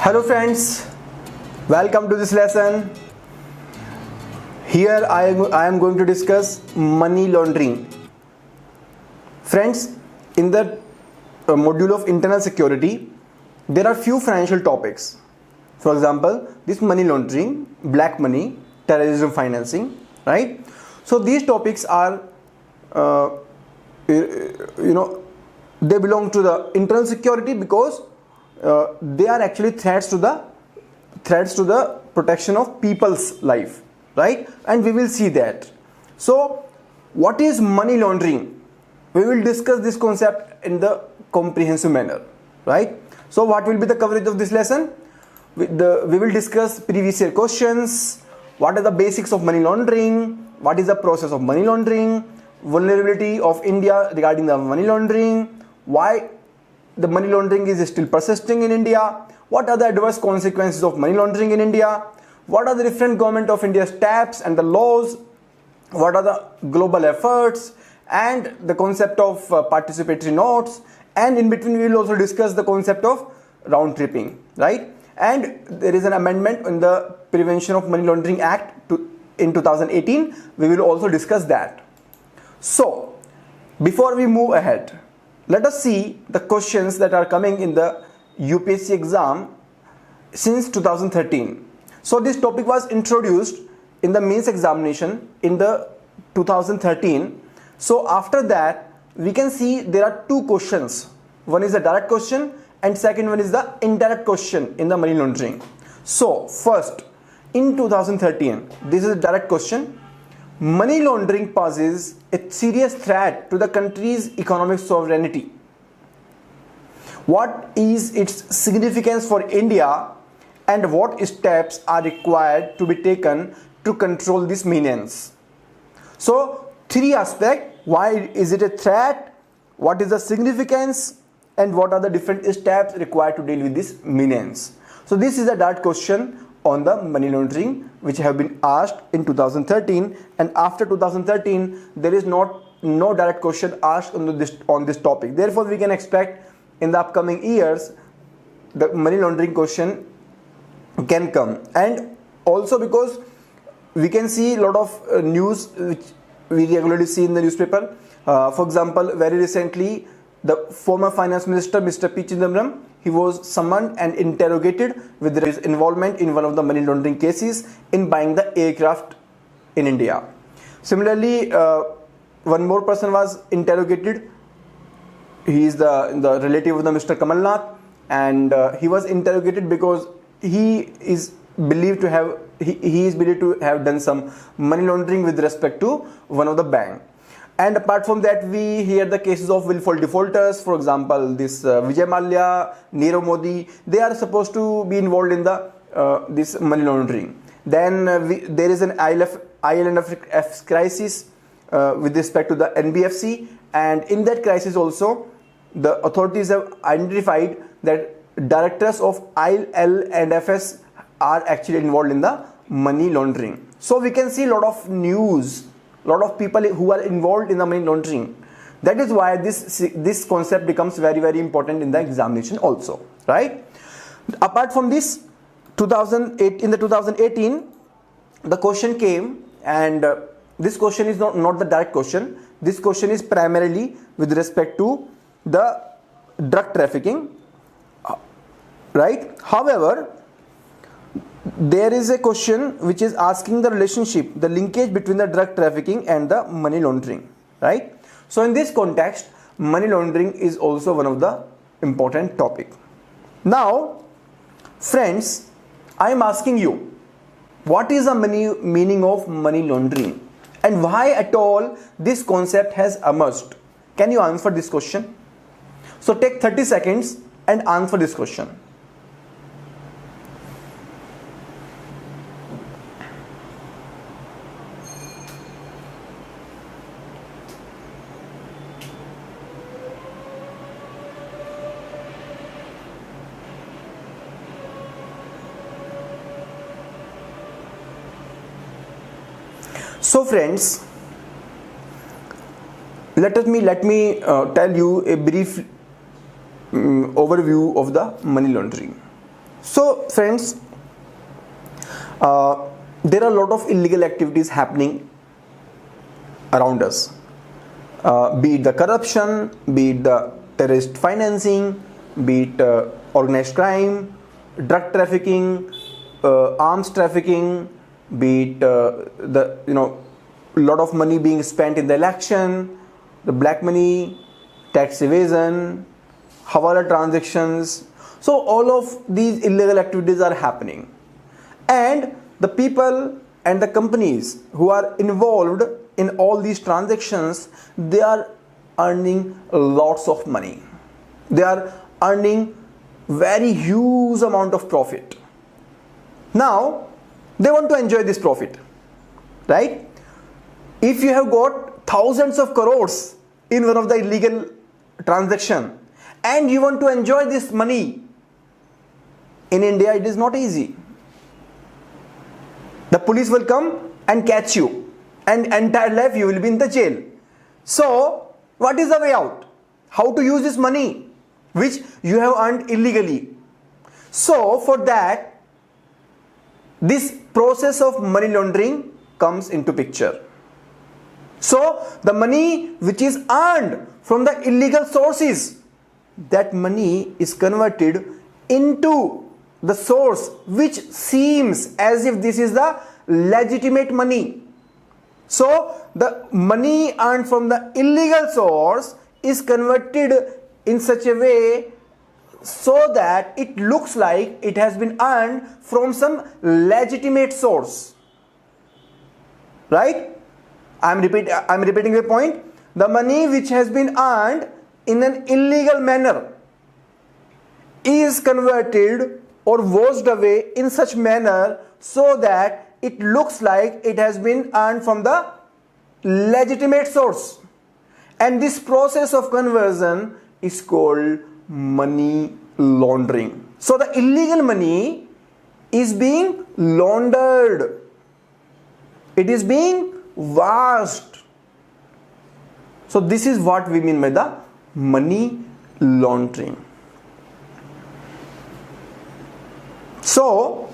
Hello friends, welcome to this lesson. Here I am going to discuss money laundering. Friends, in the module of internal security, there are few financial topics. For example, this money laundering, black money, terrorism financing, right? So these topics are, they belong to the internal security because they are actually threats to the protection of people's life, right? And we will see that. So what is money laundering? We will discuss this concept in the comprehensive manner, right? So what will be the coverage of this lesson? We will discuss previous year questions, what are the basics of money laundering, what is the process of money laundering, vulnerability of India regarding the money laundering, why the money laundering is still persisting in India, what are the adverse consequences of money laundering in India, what are the different government of India's steps and the laws, what are the global efforts, and the concept of participatory notes, and in between we will also discuss the concept of round tripping, right? And there is an amendment in the Prevention of Money Laundering Act in 2018. We will also discuss that. So before we move ahead, let us see the questions that are coming in the UPSC exam since 2013. So this topic was introduced in the mains examination in the 2013. So after that, we can see there are two questions. One is a direct question and second one is the indirect question in the money laundering. So first, in 2013, this is a direct question. Money laundering poses a serious threat to the country's economic sovereignty. What is its significance for India and what steps are required to be taken to control this menace? So three aspects: why is it a threat, what is the significance, and what are the different steps required to deal with this menace. So this is a direct question on the money laundering which have been asked in 2013, and after 2013 there is no direct question asked on this topic. Therefore we can expect in the upcoming years the money laundering question can come. And also because we can see a lot of news which we regularly see in the newspaper. For example, very recently the former finance minister Mr. P. Chidambaram, he was summoned and interrogated with his involvement in one of the money laundering cases in buying the aircraft in India. Similarly, one more person was interrogated. He is the relative of the Mr. Kamal Nath, and he was interrogated because he is believed to have done some money laundering with respect to one of the bank. And apart from that, we hear the cases of willful defaulters. For example, this Vijay Mallya, Nirav Modi, they are supposed to be involved in the this money laundering. Then there is an IL&F crisis with respect to the NBFC, and in that crisis also the authorities have identified that directors of IL&FS are actually involved in the money laundering. So we can see a lot of news, a lot of people who are involved in the money laundering. That is why this concept becomes very, very important in the examination also, right? Apart from this, in the 2018 the question came, and this question is not the direct question. This question is primarily with respect to the drug trafficking, right? However, there is a question which is asking the relationship, the linkage between the drug trafficking and the money laundering, right? So in this context, money laundering is also one of the important topic. Now, friends, I am asking you, what is the meaning of money laundering and why at all this concept has emerged? Can you answer this question? So take 30 seconds and answer this question. So friends, let me tell you a brief overview of the money laundering. So friends, there are a lot of illegal activities happening around us, be it the corruption, be it the terrorist financing, be it organized crime, drug trafficking, arms trafficking, be it the lot of money being spent in the election, the black money, tax evasion, hawala transactions. So all of these illegal activities are happening, and the people and the companies who are involved in all these transactions, they are earning lots of money. They are earning very huge amount of profit. Now they want to enjoy this profit, right? If you have got thousands of crores in one of the illegal transaction and you want to enjoy this money, in India it is not easy. The police will come and catch you, and entire life you will be in the jail. So what is the way out? How to use this money which you have earned illegally? So for that, this process of money laundering comes into picture. So the money which is earned from the illegal sources, that money is converted into the source which seems as if this is the legitimate money. So the money earned from the illegal source is converted in such a way so that it looks like it has been earned from some legitimate source, right? I'm repeating the point. The money which has been earned in an illegal manner is converted or washed away in such manner so that it looks like it has been earned from the legitimate source. And this process of conversion is called money laundering. So the illegal money is being laundered. It is being washed. So this is what we mean by the money laundering. So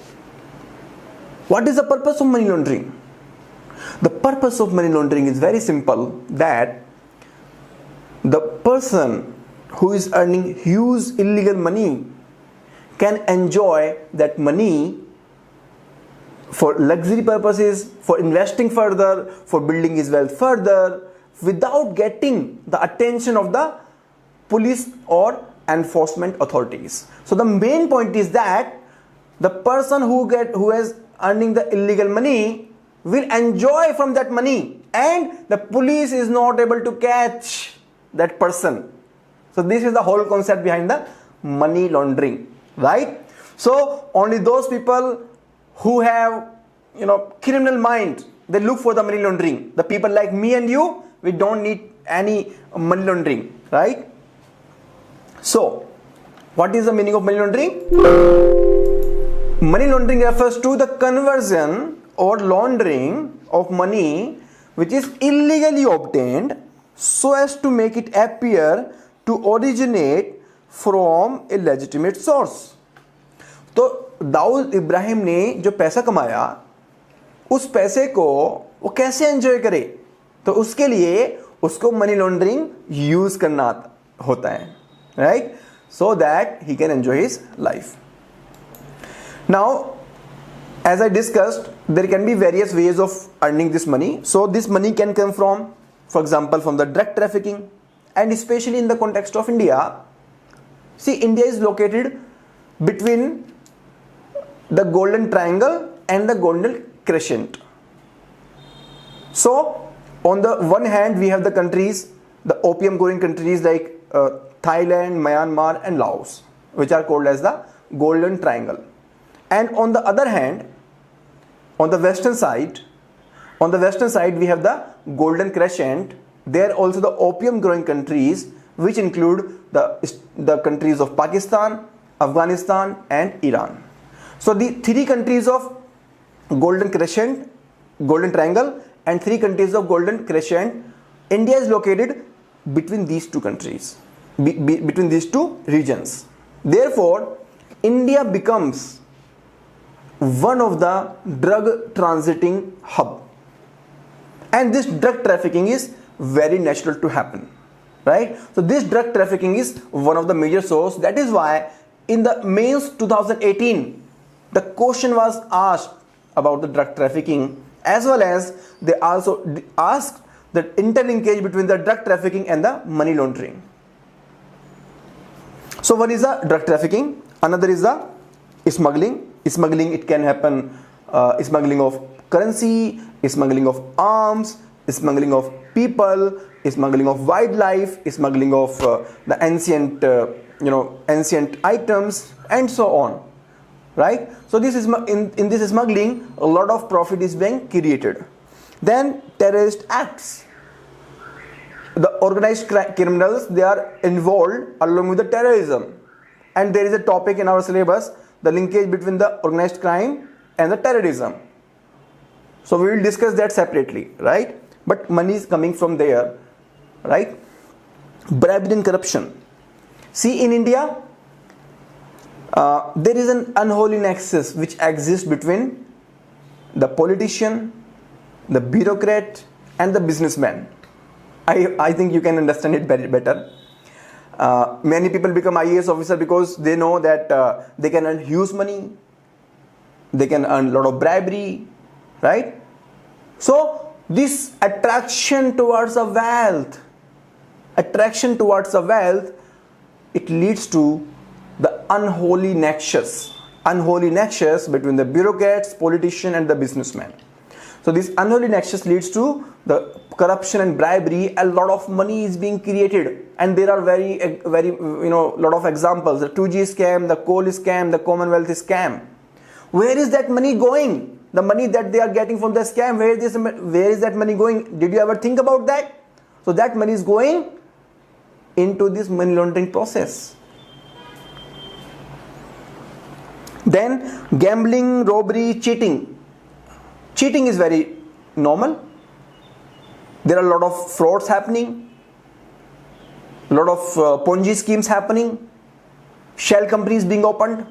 what is the purpose of money laundering? The purpose of money laundering is very simple, that the person who is earning huge illegal money can enjoy that money for luxury purposes, for investing further, for building his wealth further, without getting the attention of the police or enforcement authorities. So the main point is that the person who is earning the illegal money will enjoy from that money, and the police is not able to catch that person. So this is the whole concept behind the money laundering, right? So only those people who have criminal mind, they look for the money laundering. The people like me and you, we don't need any money laundering, right? So what is the meaning of money laundering? Money laundering refers to the conversion or laundering of money which is illegally obtained so as to make it appear to originate from a legitimate source. तो दाऊद इब्राहिम ने जो पैसा कमाया, उस पैसे को वो कैसे एंजॉय करे? तो उसके लिए उसको मनी लॉन्ड्रिंग यूज करना होता है, right? So that he can enjoy his life. Now, as I discussed, there can be various ways of earning this money. So this money can come from, for example, from the drug trafficking, and especially in the context of India. See, India is located between the Golden Triangle and the Golden Crescent. So on the one hand, we have the countries, the opium growing countries like Thailand, Myanmar and Laos, which are called as the Golden Triangle. And on the other hand, on the western side, we have the Golden Crescent. There also the opium growing countries, which include the countries of Pakistan, Afghanistan and Iran. So the three countries of Golden Crescent, Golden Triangle and three countries of Golden Crescent, India is located between these two countries, between these two regions. Therefore, India becomes one of the drug transiting hub, and this drug trafficking is very natural to happen, right? So this drug trafficking is one of the major source. That is why in the mains 2018 the question was asked about the drug trafficking, as well as they also asked the interlinkage between the drug trafficking and the money laundering. So one is the drug trafficking, another is the smuggling. Smuggling, it can happen, smuggling of currency, smuggling of arms, smuggling of people, smuggling of wildlife, smuggling of the ancient ancient items, and so on, right? So this is in this smuggling a lot of profit is being created. Then terrorist acts, the organized criminals, they are involved along with the terrorism, and there is a topic in our syllabus, the linkage between the organized crime and the terrorism. So we will discuss that separately, right? But money is coming from there, right? Bribery and corruption. See, in India, there is an unholy nexus which exists between the politician, the bureaucrat, and the businessman. I think you can understand it better. Many people become IAS officer because they know that they can earn huge money, they can earn a lot of bribery, right? So this attraction towards a wealth, it leads to the unholy nexus between the bureaucrats, politician, and the businessman. So this unholy nexus leads to the corruption and bribery. A lot of money is being created, and there are very lot of examples: the 2G scam, the coal scam, the Commonwealth scam. Where is that money going? The money that they are getting from the scam, where is that money going? Did you ever think about that? So that money is going into this money laundering process. Then gambling, robbery, cheating. Cheating is very normal. There are a lot of frauds happening, a lot of Ponzi schemes happening, shell companies being opened,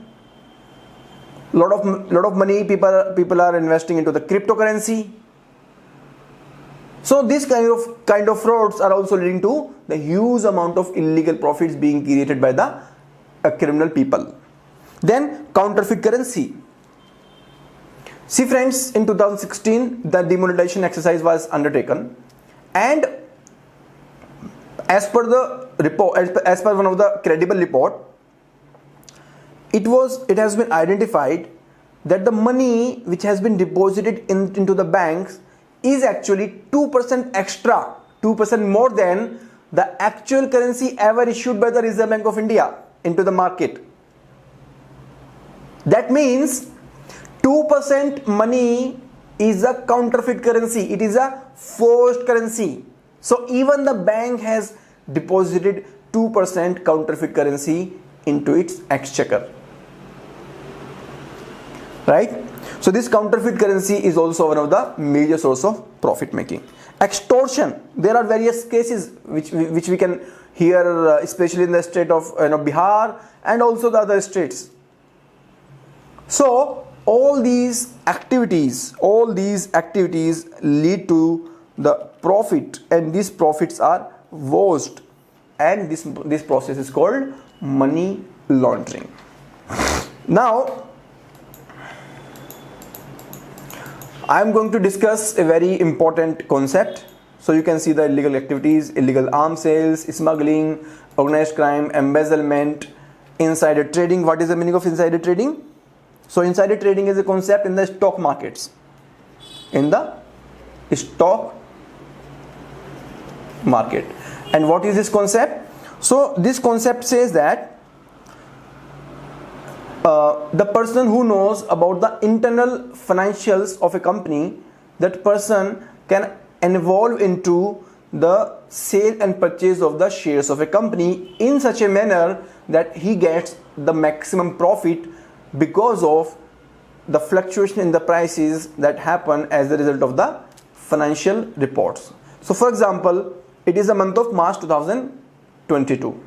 lot of money people are investing into the cryptocurrency. So this kind of frauds are also leading to the huge amount of illegal profits being created by the criminal people. Then counterfeit currency. See friends, in 2016 the demonetization exercise was undertaken, and as per the report, as per one of the credible report, it has been identified that the money which has been deposited into the banks is actually 2% extra, 2% more than the actual currency ever issued by the Reserve Bank of India into the market. That means 2% money is a counterfeit currency. It is a forged currency. So even the bank has deposited 2% counterfeit currency into its exchequer, right? So this counterfeit currency is also one of the major source of profit making. Extortion. There are various cases which we can hear, especially in the state of Bihar and also the other states. So all these activities lead to the profit, and these profits are washed, and this process is called money laundering. Now I am going to discuss a very important concept. So you can see the illegal activities: illegal arms sales, smuggling, organized crime, embezzlement, insider trading. What is the meaning of insider trading? So insider trading is a concept in the stock markets. In the stock market. And what is this concept? So this concept says that the person who knows about the internal financials of a company, that person can involve into the sale and purchase of the shares of a company in such a manner that he gets the maximum profit because of the fluctuation in the prices that happen as a result of the financial reports. So for example, it is the month of March 2022.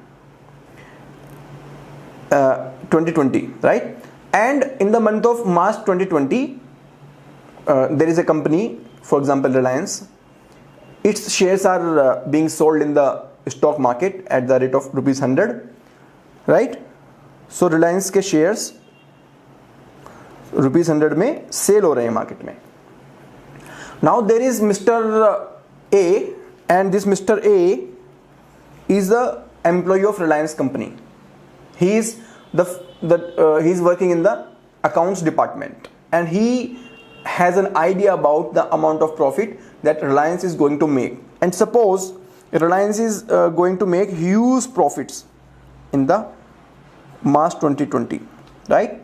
2020, right? And in the month of March 2020, there is a company, for example Reliance. Its shares are being sold in the stock market at the rate of rupees 100, right? So Reliance के shares rupees 100 में cell हो रहे हैं market में. Now there is Mr. A, and this Mr. A is the employee of Reliance company. He is he is working in the accounts department, and he has an idea about the amount of profit that Reliance is going to make. And suppose Reliance is going to make huge profits in the March 2020, right?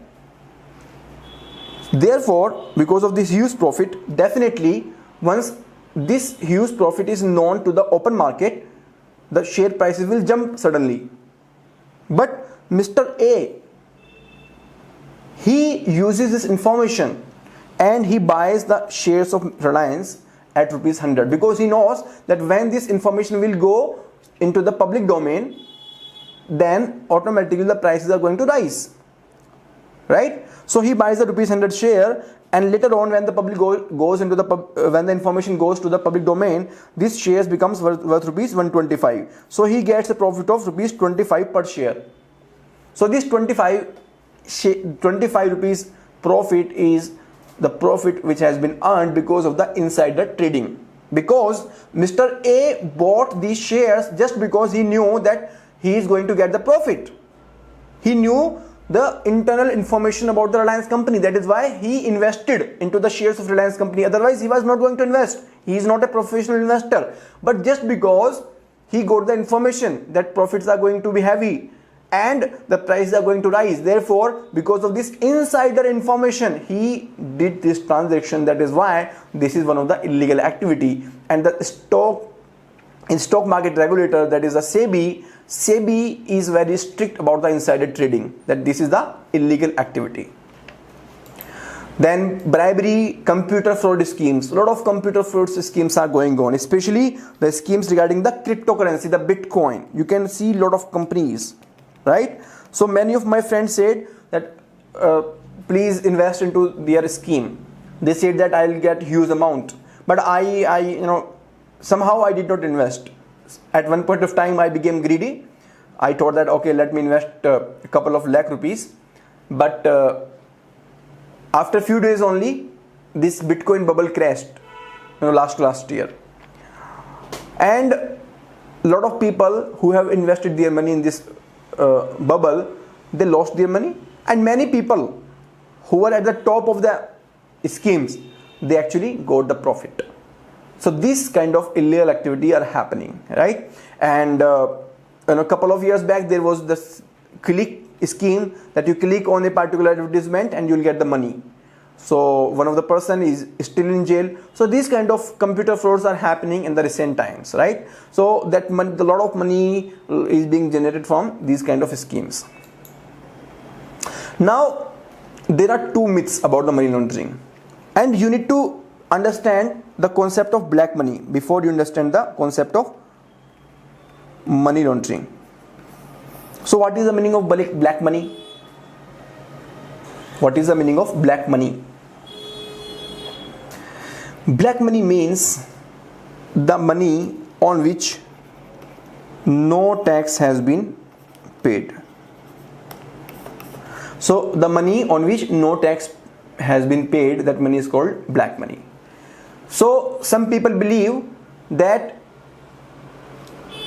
Therefore, because of this huge profit, definitely once this huge profit is known to the open market, the share prices will jump suddenly. But Mr. A, he uses this information and he buys the shares of Reliance at rupees 100, because he knows that when this information will go into the public domain, then automatically the prices are going to rise, right? So he buys the rupees 100 share, and later on when the public goes into the when the information goes to the public domain, this shares becomes worth rupees 125. So he gets a profit of rupees 25 per share. So this 25 rupees profit is the profit which has been earned because of the insider trading, because Mr. A bought these shares just because he knew that he is going to get the profit. He knew the internal information about the Reliance company. That is why he invested into the shares of Reliance company. Otherwise he was not going to invest. He is not a professional investor. But just because he got the information that profits are going to be heavy and the prices are going to rise, therefore because of this insider information he did this transaction. That is why this is one of the illegal activity. And the stock market regulator, that is the SEBI is very strict about the insider trading, that this is the illegal activity. Then bribery, computer fraud schemes. A lot of computer fraud schemes are going on, especially the schemes regarding the cryptocurrency, the Bitcoin. You can see a lot of companies, right? So many of my friends said that please invest into their scheme. They said that I'll get huge amount, but I somehow I did not invest. At one point of time I became greedy. I thought that okay, let me invest a couple of lakh rupees, but after a few days only this Bitcoin bubble crashed, last year, and a lot of people who have invested their money in this bubble, they lost their money, and many people who were at the top of the schemes, they actually got the profit. So this kind of illegal activity are happening, right? And a couple of years back there was this click scheme, that you click on a particular advertisement and you'll get the money. So one of the person is still in jail. So these kind of computer frauds are happening in the recent times, right? So that money, a lot of money is being generated from these kind of schemes. Now there are two myths about the money laundering, and you need to understand the concept of black money before you understand the concept of money laundering. So what is the meaning of black money? What is the meaning of black money? Black money means the money on which no tax has been paid. So the money on which no tax has been paid, that money is called black money. So some people believe that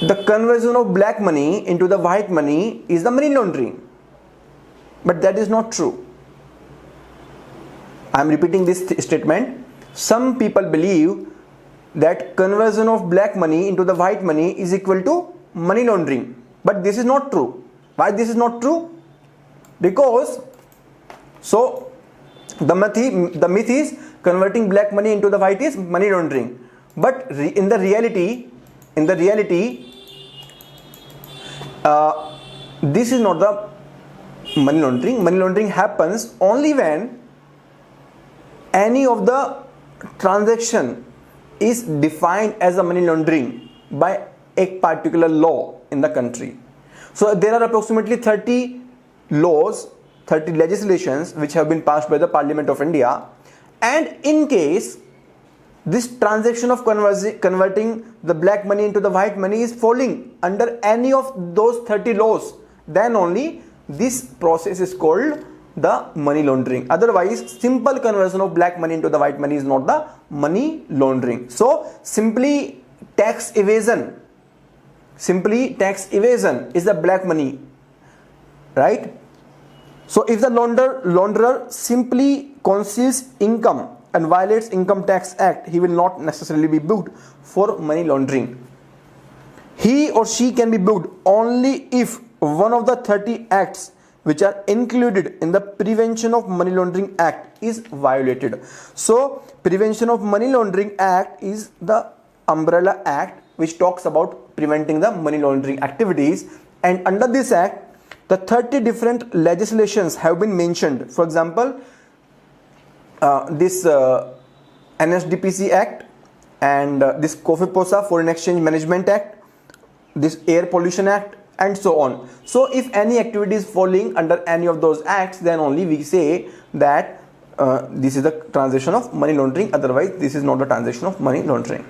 the conversion of black money into the white money is the money laundering, but that is not true. I am repeating this statement. Some people believe that conversion of black money into the white money is equal to money laundering, but this is not true. Why this is not true? Because the myth is converting black money into the white is money laundering, but in the reality this is not the money laundering. Money laundering happens only when any of the transaction is defined as a money laundering by a particular law in the country. So there are approximately 30 laws, 30 legislations which have been passed by the Parliament of India, and in case this transaction of converting the black money into the white money is falling under any of those 30 laws, then only this process is called the money laundering. Otherwise, simple conversion of black money into the white money is not the money laundering. So simply tax evasion is the black money, right? So if the launderer simply conceals income and violates Income Tax Act, he will not necessarily be booked for money laundering. He or she can be booked only if one of the 30 acts which are included in the Prevention of Money Laundering Act is violated. So Prevention of Money Laundering Act is the umbrella act which talks about preventing the money laundering activities, and under this act the 30 different legislations have been mentioned. For example, this NSDPC Act, and this COFEPOSA Foreign Exchange Management Act, this Air Pollution Act, and so on. So if any activity is falling under any of those acts, then only we say that this is the transaction of money laundering. Otherwise, this is not a transaction of money laundering.